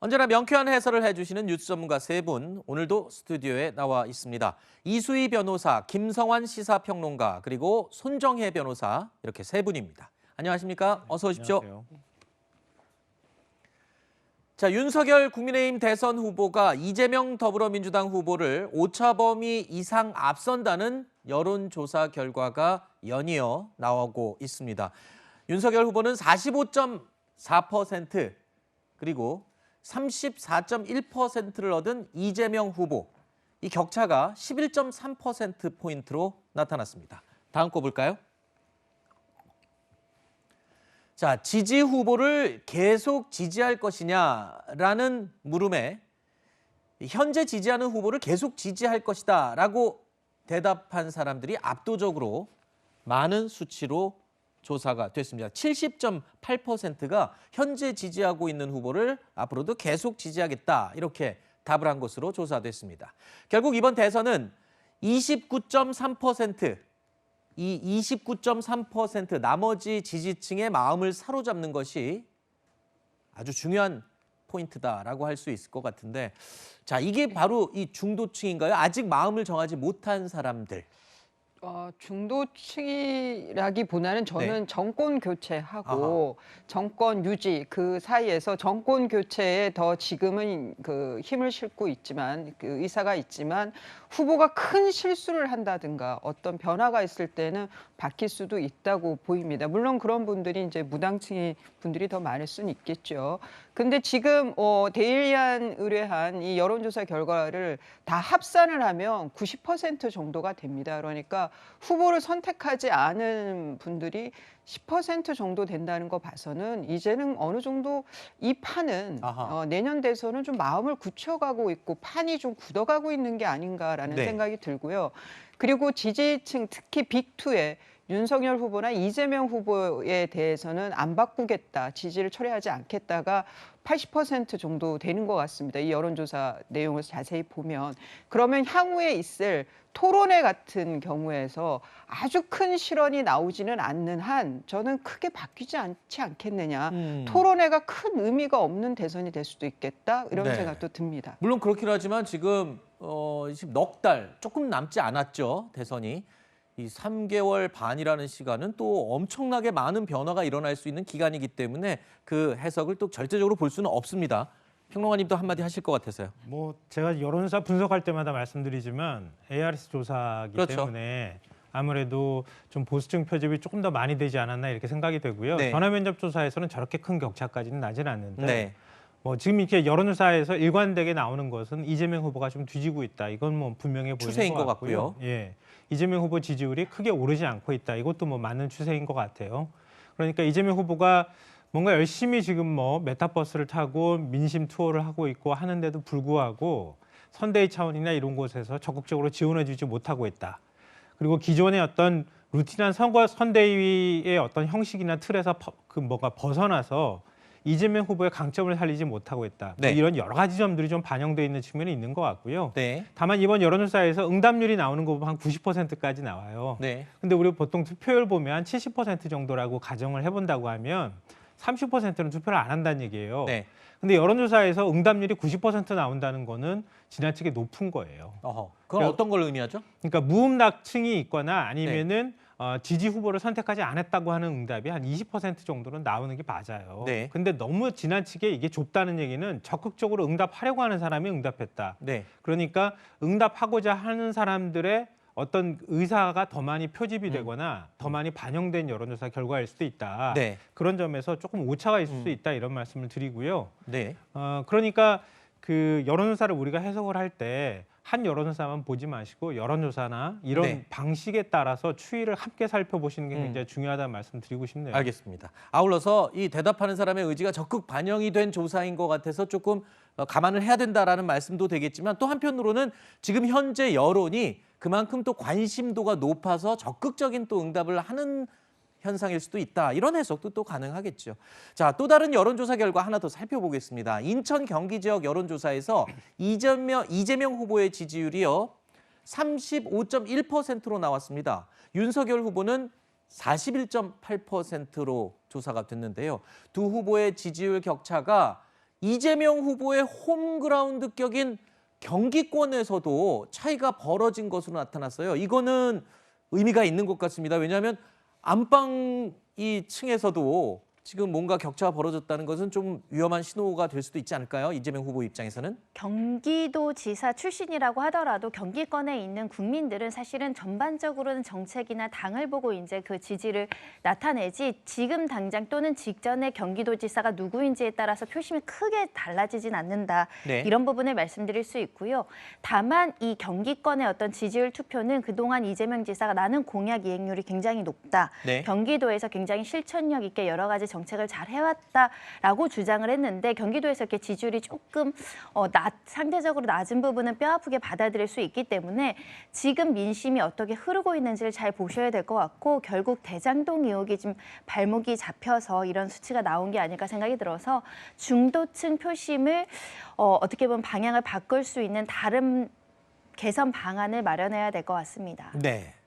언제나 명쾌한 해설을 해주시는 뉴스 전문가 세 분, 오늘도 스튜디오에 나와 있습니다. 이수희 변호사, 김성환 시사평론가, 그리고 손정혜 변호사, 이렇게 세 분입니다. 안녕하십니까? 어서 오십시오. 안녕하세요. 자, 윤석열 국민의힘 대선 후보가 이재명 더불어민주당 후보를 오차범위 이상 앞선다는 여론조사 결과가 연이어 나오고 있습니다. 윤석열 후보는 45.4%, 그리고 34.1%를 얻은 이재명 후보, 이 격차가 11.3%포인트로 나타났습니다. 다음 거 볼까요? 자, 지지 후보를 계속 지지할 것이냐라는 물음에 현재 지지하는 후보를 계속 지지할 것이다 라고 대답한 사람들이 압도적으로 많은 수치로 조사가 됐습니다. 70.8%가 현재 지지하고 있는 후보를 앞으로도 계속 지지하겠다 이렇게 답을 한 것으로 조사됐습니다. 결국 이번 대선은 29.3%, 이 29.3% 나머지 지지층의 마음을 사로잡는 것이 아주 중요한 포인트다라고 할 수 있을 것 같은데, 자, 이게 바로 이 중도층인가요? 아직 마음을 정하지 못한 사람들. 중도층이라기보다는 저는 네. 정권 교체하고 정권 유지 그 사이에서 정권 교체에 더 지금은 그 힘을 싣고 있지만 그 의사가 있지만 후보가 큰 실수를 한다든가 어떤 변화가 있을 때는 바뀔 수도 있다고 보입니다. 물론 그런 분들이 이제 무당층의 분들이 더 많을 수는 있겠죠. 근데 지금 데일리안 의뢰한 이 여론조사 결과를 다 합산을 하면 90% 정도가 됩니다. 그러니까 후보를 선택하지 않은 분들이 10% 정도 된다는 거 봐서는 이제는 어느 정도 이 판은 내년 대선은 좀 마음을 굳혀가고 있고 판이 좀 굳어가고 있는 게 아닌가라는 네. 생각이 들고요. 그리고 지지층 특히 빅2에 윤석열 후보나 이재명 후보에 대해서는 안 바꾸겠다, 지지를 철회하지 않겠다가 80% 정도 되는 것 같습니다. 이 여론조사 내용을 자세히 보면. 그러면 향후에 있을 토론회 같은 경우에서 아주 큰 실언이 나오지는 않는 한 저는 크게 바뀌지 않지 않겠느냐. 토론회가 큰 의미가 없는 대선이 될 수도 있겠다. 이런 네. 생각도 듭니다. 물론 그렇긴 하지만 지금 넉 달 조금 남지 않았죠, 대선이. 이 3개월 반이라는 시간은 또 엄청나게 많은 변화가 일어날 수 있는 기간이기 때문에 그 해석을 또 절대적으로 볼 수는 없습니다. 평론가님도 한마디 하실 것 같아서요. 제가 여론조사 분석할 때마다 말씀드리지만 ARS 조사이기 그렇죠. 때문에 아무래도 좀 보수층 표집이 조금 더 많이 되지 않았나 이렇게 생각이 되고요. 네. 전화면접 조사에서는 저렇게 큰 격차까지는 나진 않는데 네. 지금 이렇게 여론조사에서 일관되게 나오는 것은 이재명 후보가 좀 뒤지고 있다. 이건 분명해 보이는 추세인 것 같고요. 예, 이재명 후보 지지율이 크게 오르지 않고 있다. 이것도 맞는 추세인 것 같아요. 그러니까 이재명 후보가 뭔가 열심히 지금 메타버스를 타고 민심 투어를 하고 있고 하는데도 불구하고 선대위 차원이나 이런 곳에서 적극적으로 지원해주지 못하고 있다. 그리고 기존의 어떤 루틴한 선대위의 어떤 형식이나 틀에서 벗어나서 이재명 후보의 강점을 살리지 못하고 있다. 네. 이런 여러 가지 점들이 좀 반영되어 있는 측면이 있는 것 같고요. 네. 다만 이번 여론조사에서 응답률이 나오는 거 보면 한 90%까지 나와요. 네. 근데 우리 보통 투표율 보면 한 70% 정도라고 가정을 해본다고 하면 30%는 투표를 안 한다는 얘기예요. 네. 근데 여론조사에서 응답률이 90% 나온다는 거는 지나치게 높은 거예요. 그건 어떤 걸 의미하죠? 그러니까 무응답층이 있거나 아니면은 지지 후보를 선택하지 않았다고 하는 응답이 한 20% 정도는 나오는 게 맞아요. 네. 근데 너무 지나치게 이게 좁다는 얘기는 적극적으로 응답하려고 하는 사람이 응답했다. 네. 그러니까 응답하고자 하는 사람들의 어떤 의사가 더 많이 표집이 되거나 더 많이 반영된 여론조사 결과일 수도 있다. 네. 그런 점에서 조금 오차가 있을 수 있다 이런 말씀을 드리고요. 네. 그러니까 그 여론조사를 우리가 해석을 할 때 한 여론조사만 보지 마시고 여론조사나 이런 네. 방식에 따라서 추이를 함께 살펴보시는 게 굉장히 중요하다는 말씀 드리고 싶네요. 알겠습니다. 아울러서 이 대답하는 사람의 의지가 적극 반영이 된 조사인 것 같아서 조금 감안을 해야 된다라는 말씀도 되겠지만, 또 한편으로는 지금 현재 여론이 그만큼 또 관심도가 높아서 적극적인 또 응답을 하는 현상일 수도 있다. 이런 해석도 또 가능하겠죠. 자, 또 다른 여론조사 결과 하나 더 살펴보겠습니다. 인천 경기 지역 여론조사에서 이재명 후보의 지지율이요 35.1%로 나왔습니다. 윤석열 후보는 41.8%로 조사가 됐는데요. 두 후보의 지지율 격차가 이재명 후보의 홈그라운드격인 경기권에서도 차이가 벌어진 것으로 나타났어요. 이거는 의미가 있는 것 같습니다. 왜냐하면 안방 이 층에서도 지금 뭔가 격차가 벌어졌다는 것은 좀 위험한 신호가 될 수도 있지 않을까요? 이재명 후보 입장에서는? 경기도지사 출신이라고 하더라도 경기권에 있는 국민들은 사실은 전반적으로는 정책이나 당을 보고 이제 그 지지를 나타내지 지금 당장 또는 직전에 경기도지사가 누구인지에 따라서 표심이 크게 달라지진 않는다. 네. 이런 부분을 말씀드릴 수 있고요. 다만 이 경기권의 어떤 지지율 투표는 그동안 이재명 지사가 나는 공약 이행률이 굉장히 높다. 네. 경기도에서 굉장히 실천력 있게 여러 가지 정책을 잘 해왔다라고 주장을 했는데 경기도에서 이렇게 지지율이 조금 상대적으로 낮은 부분은 뼈아프게 받아들일 수 있기 때문에 지금 민심이 어떻게 흐르고 있는지를 잘 보셔야 될 것 같고 결국 대장동 의혹이 좀 발목이 잡혀서 이런 수치가 나온 게 아닐까 생각이 들어서 중도층 표심을 어떻게 보면 방향을 바꿀 수 있는 다른 개선 방안을 마련해야 될 것 같습니다. 네.